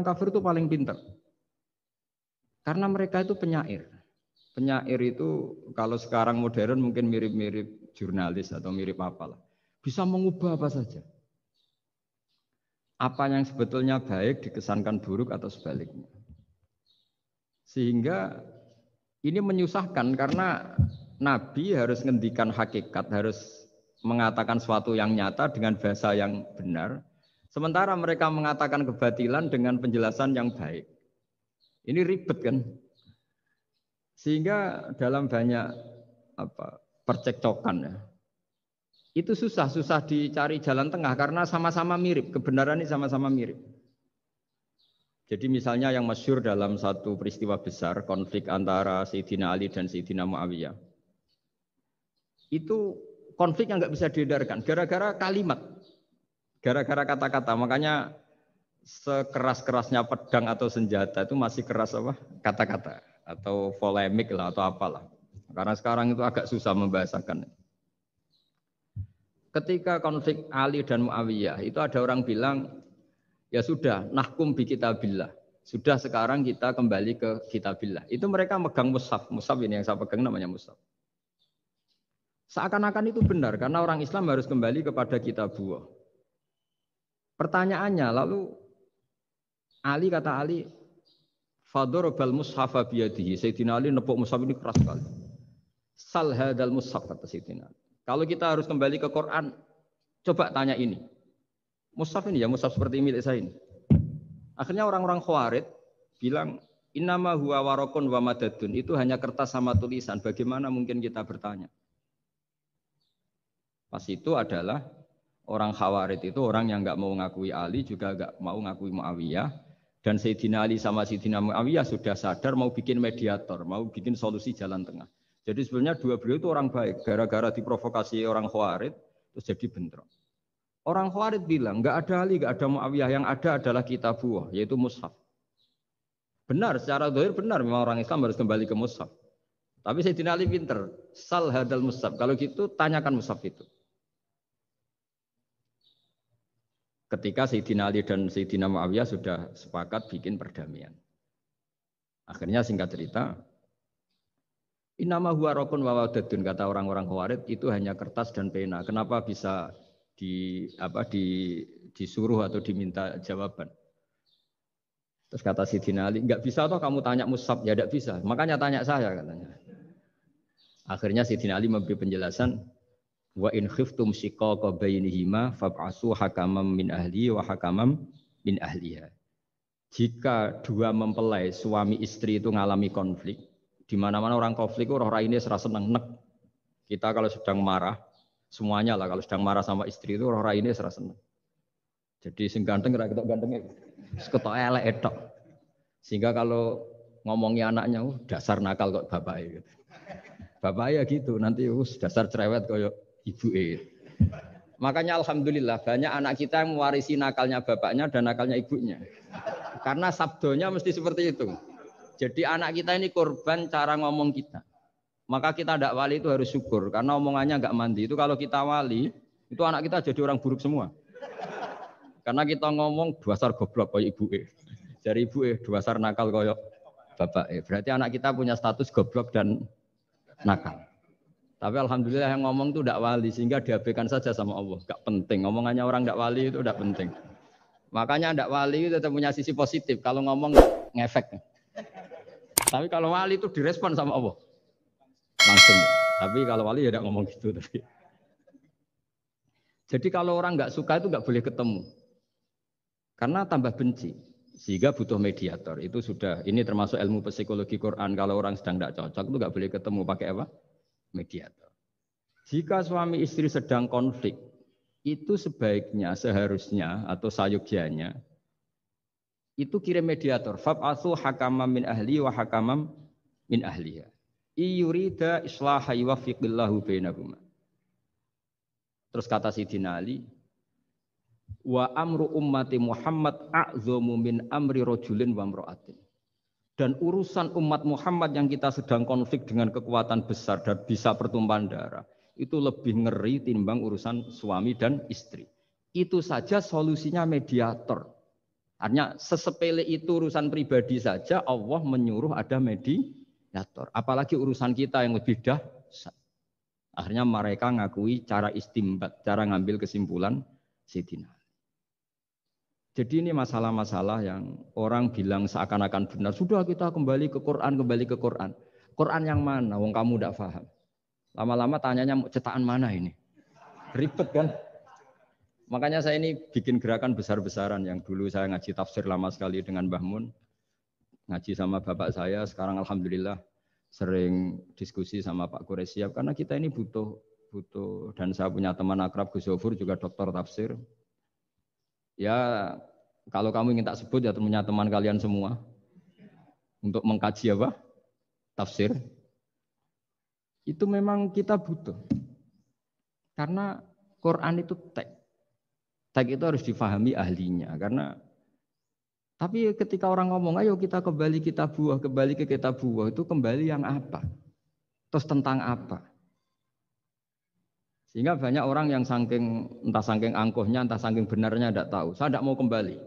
orang kafir itu paling pintar. Karena mereka itu penyair. Penyair itu kalau sekarang modern mungkin mirip-mirip jurnalis atau mirip apalah. Bisa mengubah apa saja. Apa yang sebetulnya baik dikesankan buruk atau sebaliknya. Sehingga ini menyusahkan karena Nabi harus ngendikan hakikat, harus mengatakan sesuatu yang nyata dengan bahasa yang benar. Sementara mereka mengatakan kebatilan dengan penjelasan yang baik. Ini ribet kan? Sehingga dalam banyak percekcokan ya, itu susah dicari jalan tengah karena sama-sama mirip, kebenaran ini sama-sama mirip. Jadi misalnya yang masyhur dalam satu peristiwa besar, konflik antara Sayyidina Ali dan Sayyidina Muawiyah. Itu konflik yang nggak bisa dihindarkan, gara-gara kalimat, gara-gara kata-kata. Makanya sekeras-kerasnya pedang atau senjata itu masih keras apa? Kata-kata atau polemik lah atau apalah. Karena sekarang itu agak susah membahasakan. Ketika konflik Ali dan Muawiyah itu ada orang bilang, ya sudah, nahkum bi kitabillah. Sudah sekarang kita kembali ke kitabillah. Itu mereka megang mushaf. Mushaf ini yang saya pegang namanya mushaf. Seakan-akan itu benar karena orang Islam harus kembali kepada kitabullah. Pertanyaannya lalu Ali kata Ali, fadharabal mushafa biyadihi. Sayyidina Ali nepuk mushaf ini keras sekali. Sal hadal mushaf kata Sayyidina Ali. Kalau kita harus kembali ke Quran, coba tanya ini. Mushaf ini ya, mushaf seperti milik saya ini. Akhirnya orang-orang Khawarij bilang, innama huwa warakun wa madadun. Itu hanya kertas sama tulisan. Bagaimana mungkin kita bertanya? Pas itu adalah orang Khawarij itu orang yang enggak mau ngakui Ali, juga enggak mau ngakui Muawiyah. Dan Sayyidina Ali sama Sayyidina Muawiyah sudah sadar mau bikin mediator, mau bikin solusi jalan tengah. Jadi sebenarnya dua beliau itu orang baik. Gara-gara diprovokasi orang Khawarij, terus jadi bentrok. Orang Khawarij bilang, enggak ada Ali, enggak ada Muawiyah. Yang ada adalah kitabullah, yaitu mushaf. Benar, secara zahir benar. Memang orang Islam harus kembali ke mushaf. Tapi Sayyidina Ali pinter. Sal hadal mushaf. Kalau gitu, tanyakan mushaf itu. Ketika Sayyidina Ali dan Sayyidina Muawiyah sudah sepakat bikin perdamaian. Akhirnya singkat cerita, innama huwa rakun wa wadadun, kata orang-orang Khawarij itu hanya kertas dan pena. Kenapa bisa disuruh atau diminta jawaban? Terus kata Sayyidina Ali, enggak bisa toh kamu tanya mushaf, ya enggak bisa. Makanya tanya saya katanya. Akhirnya Sayyidina Ali memberi penjelasan, wa in khiftum shiqaqa bainihima fab'asu hakamam min ahli wa hakamam min ahliha. Jika dua mempelai suami istri itu ngalami konflik, di mana-mana orang konflik roh raine serasa seneng nek. Kita kalau sedang marah, semuanya lah kalau sedang marah sama istri itu roh raine serasa seneng. Jadi sing ganteng ra ketok gantenge, ketok elek etok. Sehingga kalau ngomongi anaknya, dasar nakal kok bapake gitu. Bapaknya gitu, nanti dasar cerewet koyo ibuke. Makanya alhamdulillah banyak anak kita yang mewarisi nakalnya bapaknya dan nakalnya ibunya. Karena sabdonya mesti seperti itu. Jadi anak kita ini korban cara ngomong kita. Maka kita tidak wali itu harus syukur karena omongannya enggak mandi. Itu kalau kita wali, itu anak kita jadi orang buruk semua. Karena kita ngomong dasar goblok koyo ibuke. Dari ibuke dasar nakal koyo bapake. Berarti anak kita punya status goblok dan nakal. Tapi alhamdulillah yang ngomong itu tidak wali sehingga diabaikan saja sama Allah. Gak penting. Ngomongannya orang tidak wali itu tidak penting. Makanya tidak wali itu tetap punya sisi positif. Kalau ngomong ngefek. Tapi kalau wali itu direspon sama Allah. Langsung. Tapi kalau wali ya tidak ngomong gitu. Tapi. Jadi kalau orang nggak suka itu nggak boleh ketemu. Karena tambah benci. Sehingga butuh mediator. Itu sudah, ini termasuk ilmu psikologi Quran. Kalau orang sedang tidak cocok itu nggak boleh ketemu. Pakai apa? Mediator. Jika suami istri sedang konflik, itu sebaiknya, seharusnya atau sayogyanya itu kirim mediator. Fab'atsu hakamam min ahli wa hakamam min ahliha. Iyurida islaha yuwaffiqillahu bainahuma. Terus kata Sayyidina Ali, wa amru ummati Muhammad a'zamu min amri rajulin wa imra'atin. Dan urusan umat Muhammad yang kita sedang konflik dengan kekuatan besar dan bisa pertumpahan darah, itu lebih ngeri timbang urusan suami dan istri. Itu saja solusinya mediator. Artinya sesepele itu urusan pribadi saja Allah menyuruh ada mediator. Apalagi urusan kita yang lebih dahsyat. Akhirnya mereka ngakui cara istimbat, cara ngambil kesimpulan Sayyidina. Jadi ini masalah-masalah yang orang bilang seakan-akan benar. Sudah kita kembali ke Quran, kembali ke Quran. Quran yang mana? Wong kamu tidak paham. Lama-lama tanyanya cetakan mana ini? Ribet kan? Makanya saya ini bikin gerakan besar-besaran yang dulu saya ngaji tafsir lama sekali dengan Mbah Mun. Ngaji sama bapak saya, sekarang alhamdulillah sering diskusi sama Pak Quraisyab karena kita ini butuh dan saya punya teman akrab Gus Zofur juga doktor tafsir. Ya kalau kamu ingin tak sebut ya punya teman kalian semua untuk mengkaji apa? Tafsir. Itu memang kita butuh. Karena Quran itu teks. Teks itu harus difahami ahlinya karena tapi ketika orang ngomong ayo kita kembali ke kitab buah itu kembali yang apa? Terus tentang apa? Sehingga banyak orang yang entah saking angkuhnya, entah saking benarnya tidak tahu. Saya tidak mau kembali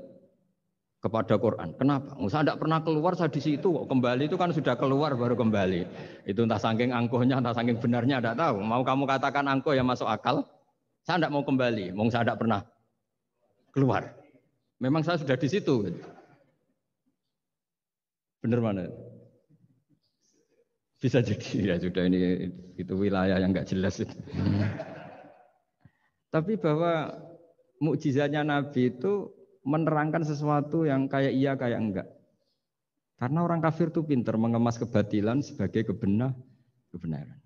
kepada Quran. Kenapa? Saya tidak pernah keluar, saya di situ. Kembali itu kan sudah keluar baru kembali. Itu entah saking angkuhnya, entah saking benarnya tidak tahu. Mau kamu katakan angkuh ya masuk akal. Saya tidak mau kembali. Saya tidak pernah keluar. Memang saya sudah di situ. Benar mana? Bisa jadi ya sudah ini itu wilayah yang nggak jelas itu. Tapi bahwa mukjizatnya Nabi itu menerangkan sesuatu yang kayak iya kayak enggak. Karena orang kafir itu pintar mengemas kebatilan sebagai kebenaran.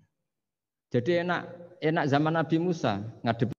Jadi enak zaman Nabi Musa ngadep